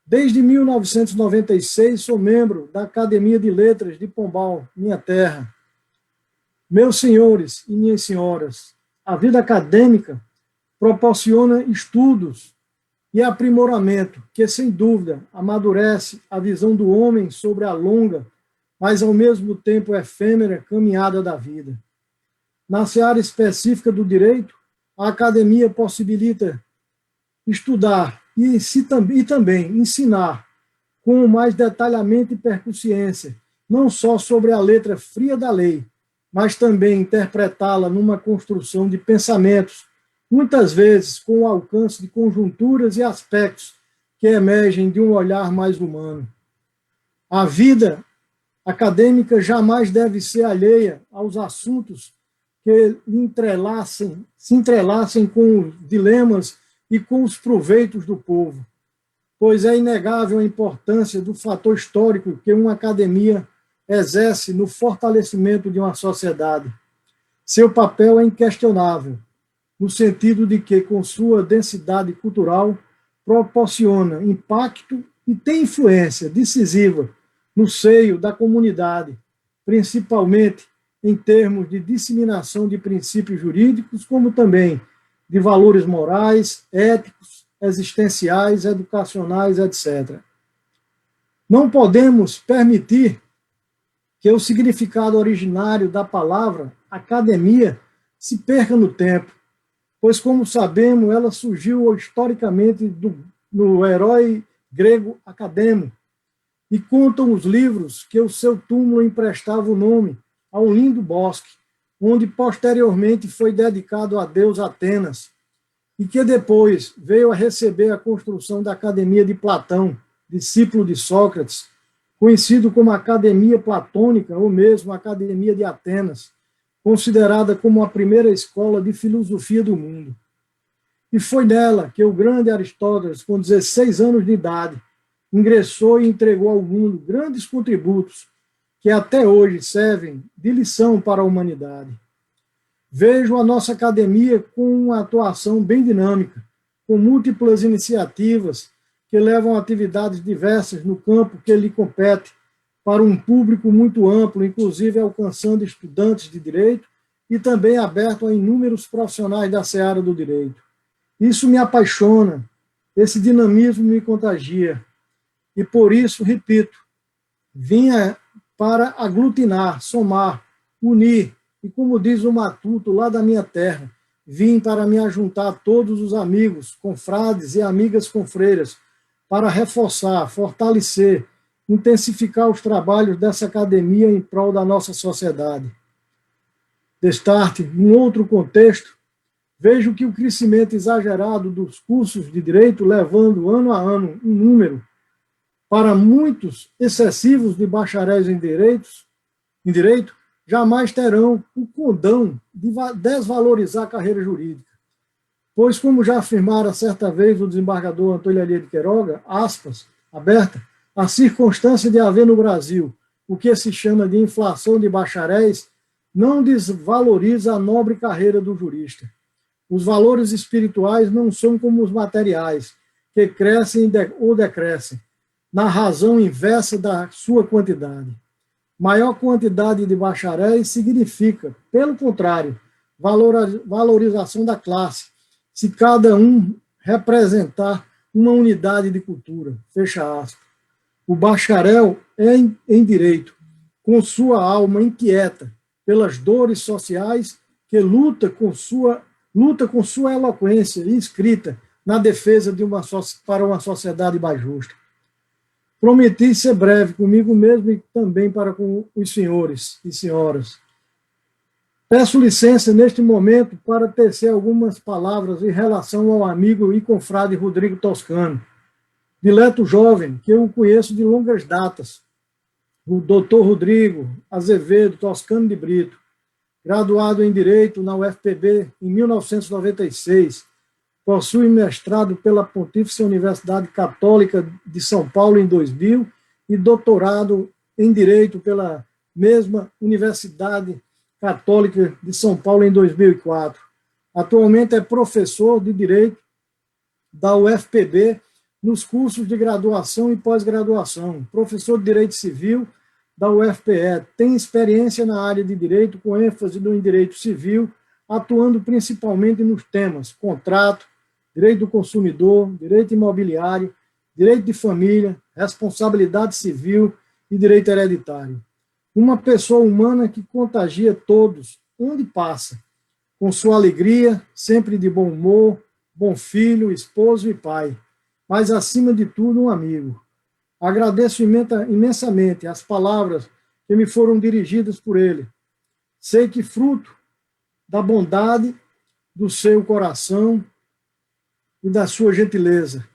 Desde 1996, sou membro da Academia de Letras de Pombal, minha terra. Meus senhores e minhas senhoras, a vida acadêmica proporciona estudos e aprimoramento que, sem dúvida, amadurece a visão do homem sobre a longa, mas, ao mesmo tempo, efêmera caminhada da vida. Na seara específica do direito, a academia possibilita estudar e também ensinar com mais detalhamento e percussiência, não só sobre a letra fria da lei, mas também interpretá-la numa construção de pensamentos, muitas vezes com o alcance de conjunturas e aspectos que emergem de um olhar mais humano. A vida acadêmica jamais deve ser alheia aos assuntos que se entrelacem com os dilemas e com os proveitos do povo, pois é inegável a importância do fator histórico que uma academia exerce no fortalecimento de uma sociedade. Seu papel é inquestionável, no sentido de que, com sua densidade cultural, proporciona impacto e tem influência decisiva no seio da comunidade, principalmente em termos de disseminação de princípios jurídicos, como também de valores morais, éticos, existenciais, educacionais, etc. Não podemos permitir que o significado originário da palavra academia se perca no tempo, pois, como sabemos, ela surgiu historicamente no herói grego Academo, e contam os livros que o seu túmulo emprestava o nome a um lindo bosque, onde posteriormente foi dedicado a deus Atenas, e que depois veio a receber a construção da Academia de Platão, discípulo de Sócrates, conhecido como Academia Platônica ou mesmo Academia de Atenas, considerada como a primeira escola de filosofia do mundo. E foi nela que o grande Aristóteles, com 16 anos de idade, ingressou e entregou ao mundo grandes contributos que até hoje servem de lição para a humanidade. Vejo a nossa academia com uma atuação bem dinâmica, com múltiplas iniciativas que levam atividades diversas no campo que lhe compete, para um público muito amplo, inclusive alcançando estudantes de direito e também aberto a inúmeros profissionais da seara do direito. Isso me apaixona, esse dinamismo me contagia. E por isso, repito, vinha para aglutinar, somar, unir, e como diz o matuto lá da minha terra, vim para me ajuntar a todos os amigos, confrades e amigas confreiras, para reforçar, fortalecer, intensificar os trabalhos dessa academia em prol da nossa sociedade. Destarte, em outro contexto, vejo que o crescimento exagerado dos cursos de direito, levando ano a ano um número para muitos excessivos de bacharéis em direito, jamais terão o condão de desvalorizar a carreira jurídica. Pois, como já afirmara certa vez o desembargador Antônio Elias de Queiroga, aspas, aberta, a circunstância de haver no Brasil o que se chama de inflação de bacharéis não desvaloriza a nobre carreira do jurista. Os valores espirituais não são como os materiais, que crescem ou decrescem, na razão inversa da sua quantidade. Maior quantidade de bacharéis significa, pelo contrário, valorização da classe, se cada um representar uma unidade de cultura. Fecha aspas. O bacharel é em direito, com sua alma inquieta pelas dores sociais, que luta com sua eloquência e escrita na defesa para uma sociedade mais justa. Prometi ser breve comigo mesmo e também para com os senhores e senhoras. Peço licença neste momento para tecer algumas palavras em relação ao amigo e confrade Rodrigo Toscano, dileto jovem, que eu conheço de longas datas. O doutor Rodrigo Azevedo Toscano de Brito, graduado em Direito na UFPB em 1996, possui mestrado pela Pontífice Universidade Católica de São Paulo em 2000 e doutorado em Direito pela mesma Universidade Católica de São Paulo em 2004. Atualmente é professor de Direito da UFPB nos cursos de graduação e pós-graduação, professor de Direito Civil da UFPE, tem experiência na área de Direito, com ênfase no Direito Civil, atuando principalmente nos temas contrato, direito do consumidor, direito imobiliário, direito de família, responsabilidade civil e direito hereditário. Uma pessoa humana que contagia todos, onde passa, com sua alegria, sempre de bom humor, bom filho, esposo e pai, mas, acima de tudo, um amigo. Agradeço imensamente as palavras que me foram dirigidas por ele. Sei que fruto da bondade do seu coração e da sua gentileza.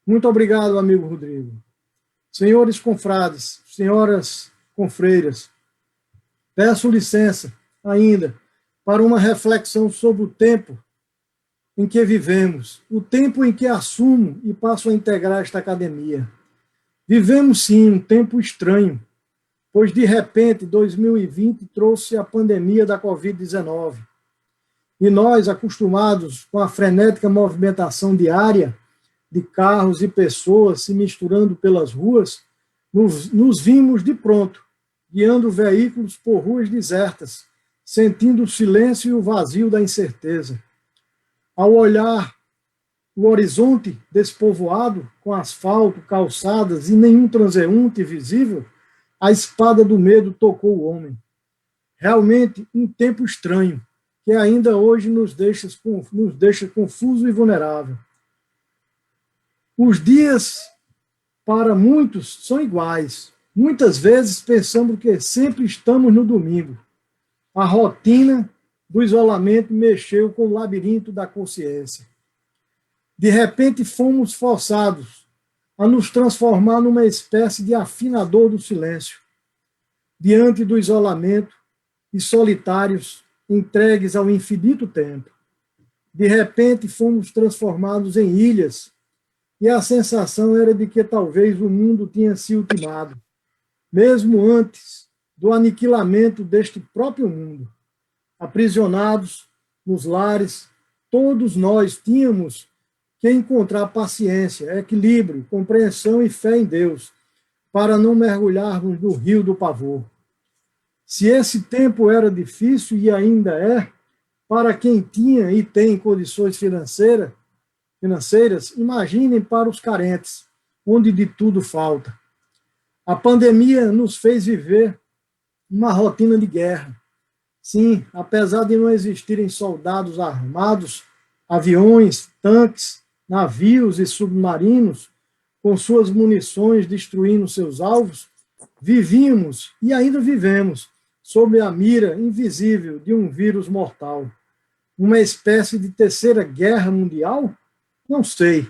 Muito obrigado, amigo Rodrigo. Senhores confrades, senhoras confreiras, peço licença ainda para uma reflexão sobre o tempo em que vivemos, o tempo em que assumo e passo a integrar esta academia. Vivemos, sim, um tempo estranho, pois, de repente, 2020 trouxe a pandemia da Covid-19. E nós, acostumados com a frenética movimentação diária de carros e pessoas se misturando pelas ruas, nos vimos de pronto, guiando veículos por ruas desertas, sentindo o silêncio e o vazio da incerteza. Ao olhar o horizonte despovoado, com asfalto, calçadas e nenhum transeunte visível, a espada do medo tocou o homem. Realmente um tempo estranho, que ainda hoje nos deixa confuso e vulnerável. Os dias, para muitos, são iguais. Muitas vezes pensamos que sempre estamos no domingo. A rotina do isolamento mexeu com o labirinto da consciência. De repente, fomos forçados a nos transformar numa espécie de afinador do silêncio, diante do isolamento e solitários, entregues ao infinito tempo. De repente, fomos transformados em ilhas, e a sensação era de que talvez o mundo tinha se ultimado, mesmo antes do aniquilamento deste próprio mundo. Aprisionados nos lares, todos nós tínhamos que encontrar paciência, equilíbrio, compreensão e fé em Deus, para não mergulharmos no rio do pavor. Se esse tempo era difícil e ainda é, para quem tinha e tem condições financeiras, imaginem para os carentes, onde de tudo falta. A pandemia nos fez viver uma rotina de guerra. Sim, apesar de não existirem soldados armados, aviões, tanques, navios e submarinos, com suas munições destruindo seus alvos, vivíamos e ainda vivemos sob a mira invisível de um vírus mortal. Uma espécie de terceira guerra mundial? Não sei.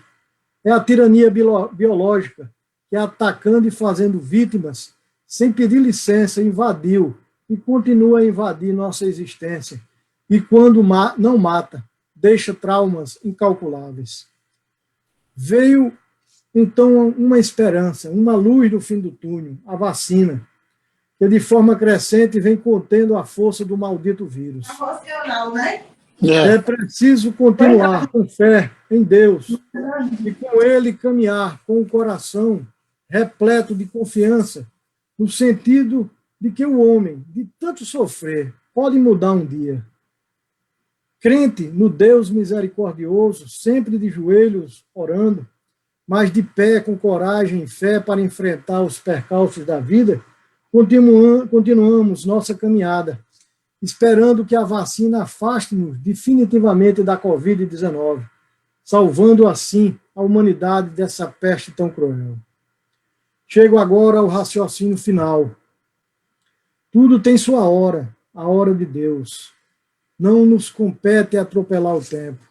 É a tirania biológica que, atacando e fazendo vítimas, sem pedir licença, invadiu e continua a invadir nossa existência. E quando não mata, deixa traumas incalculáveis. Veio, então, uma esperança, uma luz no fim do túnel, a vacina, que de forma crescente vem contendo a força do maldito vírus. Emocional, né? É preciso continuar com fé em Deus e com Ele caminhar com o coração repleto de confiança, no sentido de que o homem, de tanto sofrer, pode mudar um dia. Crente no Deus misericordioso, sempre de joelhos orando, mas de pé, com coragem e fé para enfrentar os percalços da vida, continuamos nossa caminhada, esperando que a vacina afaste-nos definitivamente da Covid-19, salvando assim a humanidade dessa peste tão cruel. Chego agora ao raciocínio final. Tudo tem sua hora, a hora de Deus. Não nos compete atropelar o tempo.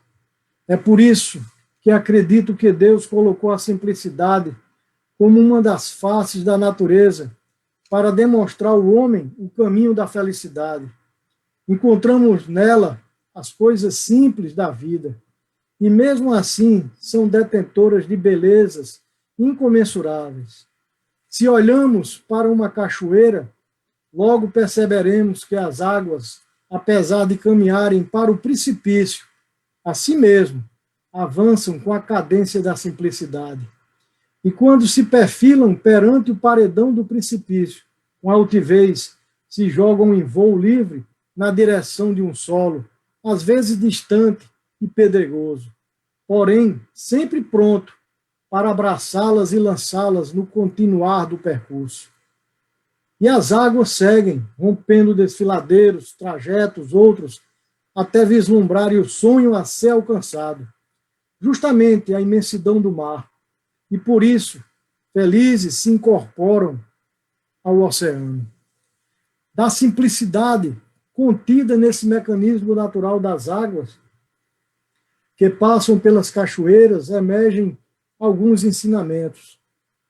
É por isso que acredito que Deus colocou a simplicidade como uma das faces da natureza para demonstrar ao homem o caminho da felicidade. Encontramos nela as coisas simples da vida e, mesmo assim, são detentoras de belezas incomensuráveis. Se olhamos para uma cachoeira, logo perceberemos que as águas, apesar de caminharem para o precipício, a si mesmo, avançam com a cadência da simplicidade. E quando se perfilam perante o paredão do precipício, com altivez, se jogam em voo livre na direção de um solo, às vezes distante e pedregoso, porém sempre pronto para abraçá-las e lançá-las no continuar do percurso. E as águas seguem, rompendo desfiladeiros, trajetos, outros, até vislumbrarem o sonho a ser alcançado, justamente a imensidão do mar. E por isso, felizes se incorporam ao oceano. Da simplicidade contida nesse mecanismo natural das águas, que passam pelas cachoeiras, emergem alguns ensinamentos.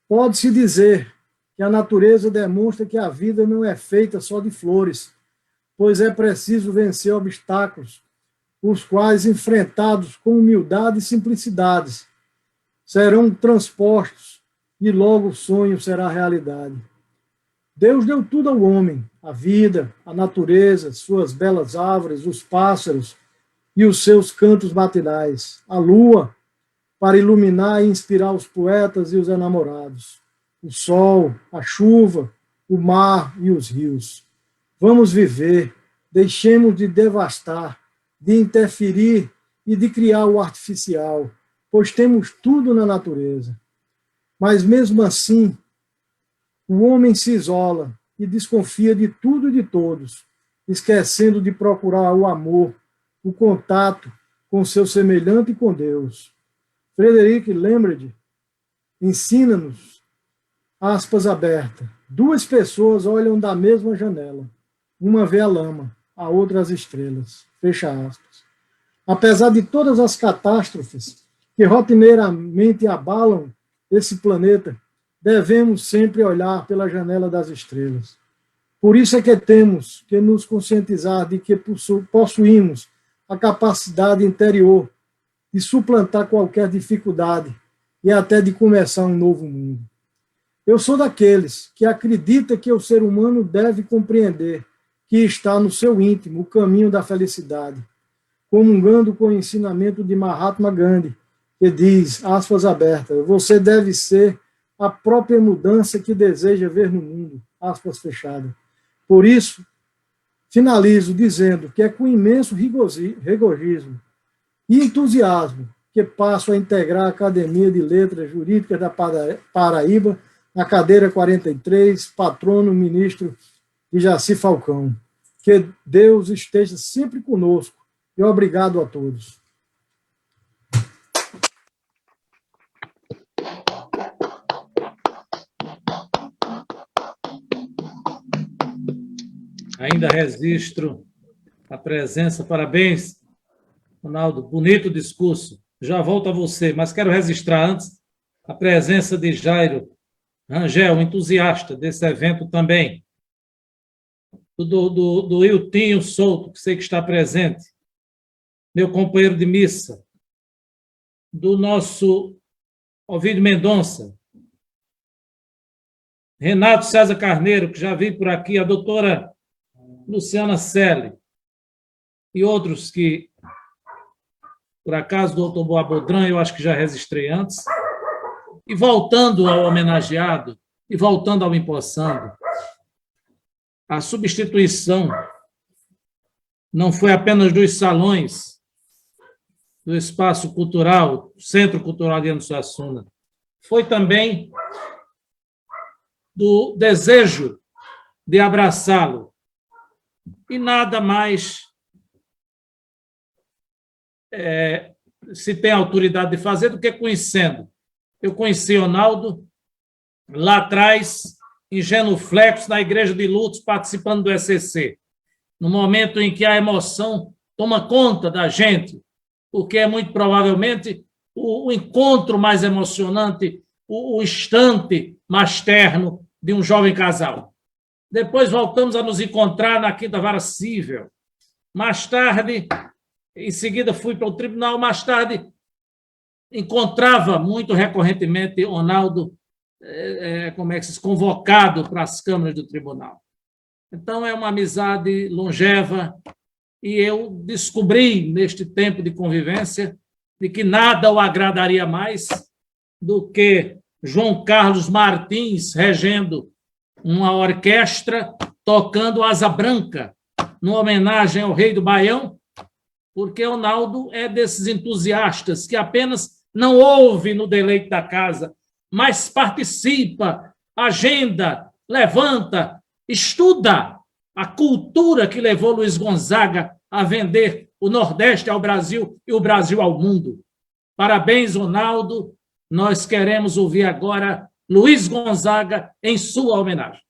Pode-se dizer que a natureza demonstra que a vida não é feita só de flores, pois é preciso vencer obstáculos, os quais, enfrentados com humildade e simplicidade, serão transpostos e logo o sonho será realidade. Deus deu tudo ao homem, a vida, a natureza, suas belas árvores, os pássaros e os seus cantos matinais, a lua, para iluminar e inspirar os poetas e os enamorados, o sol, a chuva, o mar e os rios. Vamos viver, deixemos de devastar, de interferir e de criar o artificial, pois temos tudo na natureza. Mas mesmo assim, o homem se isola e desconfia de tudo e de todos, esquecendo de procurar o amor, o contato com seu semelhante e com Deus. Frederic Lembret ensina-nos, aspas abertas, 2 pessoas olham da mesma janela, uma vê a lama, a outra as estrelas, fecha aspas. Apesar de todas as catástrofes que rotineiramente abalam esse planeta, devemos sempre olhar pela janela das estrelas. Por isso é que temos que nos conscientizar de que possuímos a capacidade interior de suplantar qualquer dificuldade e até de começar um novo mundo. Eu sou daqueles que acredita que o ser humano deve compreender que está no seu íntimo o caminho da felicidade, comungando com o ensinamento de Mahatma Gandhi, que diz, aspas abertas, você deve ser a própria mudança que deseja ver no mundo, aspas fechadas. Por isso, finalizo dizendo que é com imenso regozijo e entusiasmo que passo a integrar a Academia de Letras Jurídicas da Paraíba, na cadeira 43, patrono ministro de Jaci Falcão. Que Deus esteja sempre conosco e obrigado a todos. Ainda registro a presença. Parabéns, Ronaldo. Bonito discurso. Já volto a você, mas quero registrar antes a presença de Jairo Rangel, entusiasta desse evento também. Do Iltinho Souto, que sei que está presente. Meu companheiro de missa. Do nosso Ovidio Mendonça. Renato César Carneiro, que já vi por aqui, a doutora Luciana Selle, e outros que, por acaso, o doutor Boabodran, eu acho que já registrei antes. E voltando ao homenageado, e voltando ao empossando, a substituição não foi apenas dos salões do Espaço Cultural, Centro Cultural de Suassuna, foi também do desejo de abraçá-lo. E nada mais se tem autoridade de fazer do que conhecendo. Eu conheci Ronaldo lá atrás, em genuflexo, na Igreja de Lourdes, participando do ECC, no momento em que a emoção toma conta da gente, porque é muito provavelmente o encontro mais emocionante, o instante mais terno de um jovem casal. Depois voltamos a nos encontrar na Quinta Vara Cível. Mais tarde, em seguida fui para o tribunal, mais tarde encontrava muito recorrentemente Ronaldo convocado para as câmaras do tribunal. Então, é uma amizade longeva e eu descobri, neste tempo de convivência, de que nada o agradaria mais do que João Carlos Martins regendo uma orquestra tocando Asa Branca, numa homenagem ao rei do Baião, porque Ronaldo é desses entusiastas que apenas não ouve no deleite da casa, mas participa, agenda, levanta, estuda a cultura que levou Luiz Gonzaga a vender o Nordeste ao Brasil e o Brasil ao mundo. Parabéns, Ronaldo. Nós queremos ouvir agora Luiz Gonzaga em sua homenagem.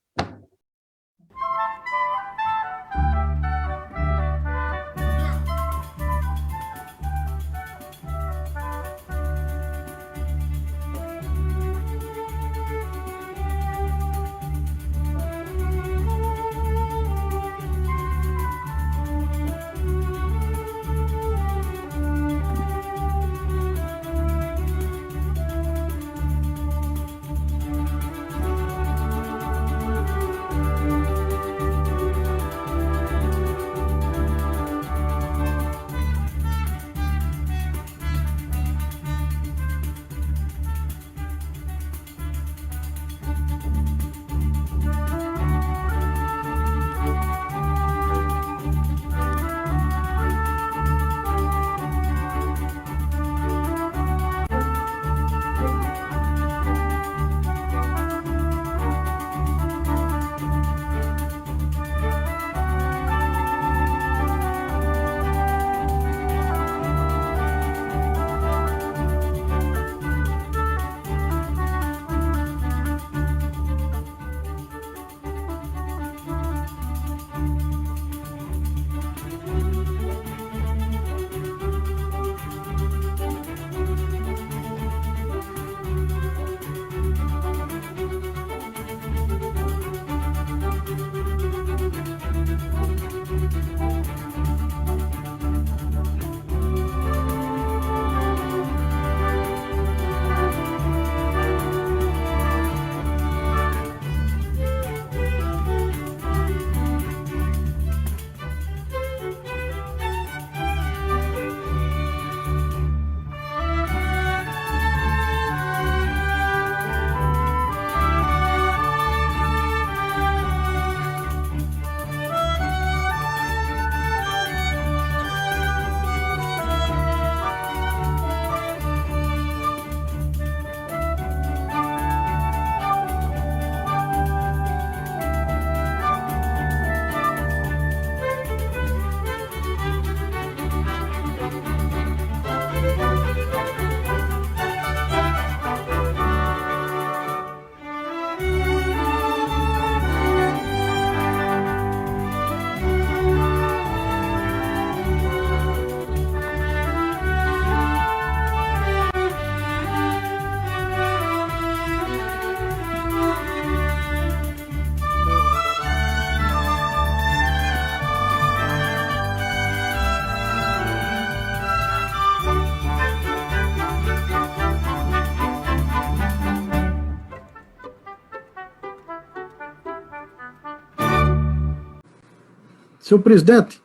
Senhor presidente,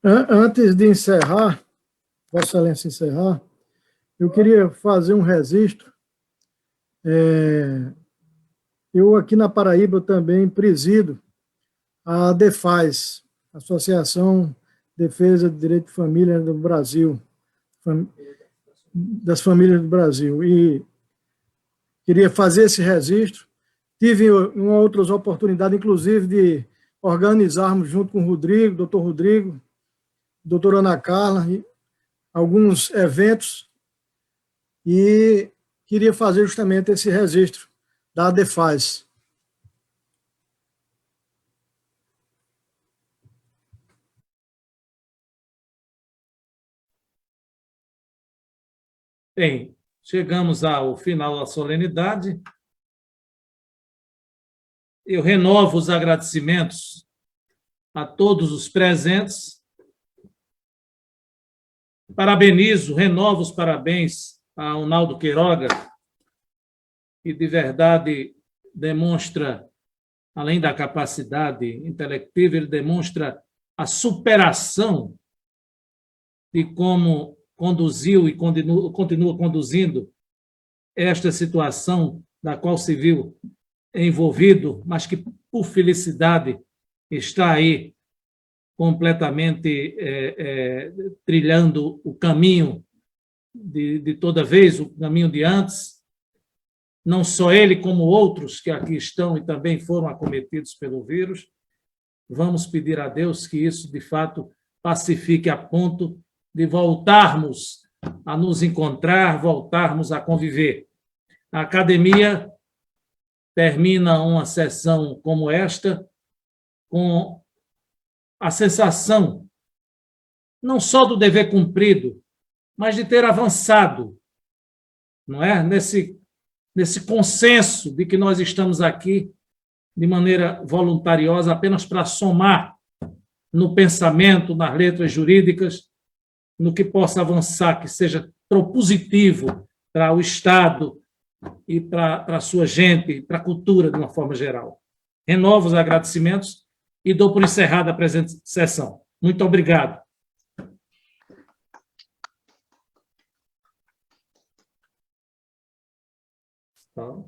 antes de encerrar, Vossa Excelência encerrar, eu queria fazer um registro. Eu aqui na Paraíba também presido a DEFAS, Associação Defesa do Direito de Família do Brasil, das Famílias do Brasil, e queria fazer esse registro. Tive uma outras oportunidades, inclusive, de organizarmos junto com o Rodrigo, doutor Rodrigo, doutora Ana Carla, alguns eventos, e queria fazer justamente esse registro da ADEFAS. Bem, chegamos ao final da solenidade. Eu renovo os agradecimentos a todos os presentes. Parabenizo, renovo os parabéns ao Naldo Queiroga, que de verdade demonstra, além da capacidade intelectiva, ele demonstra a superação de como conduziu e continua conduzindo esta situação da qual se viu envolvido, mas que, por felicidade, está aí completamente trilhando o caminho de toda vez, o caminho de antes. Não só ele, como outros que aqui estão e também foram acometidos pelo vírus. Vamos pedir a Deus que isso, de fato, pacifique a ponto de voltarmos a nos encontrar, voltarmos a conviver. A academia termina uma sessão como esta com a sensação não só do dever cumprido, mas de ter avançado, não é? Nesse consenso de que nós estamos aqui de maneira voluntariosa apenas para somar no pensamento, nas letras jurídicas, no que possa avançar, que seja propositivo para o Estado e para a sua gente, para a cultura de uma forma geral. Renovo os agradecimentos e dou por encerrada a presente sessão. Muito obrigado. Tá.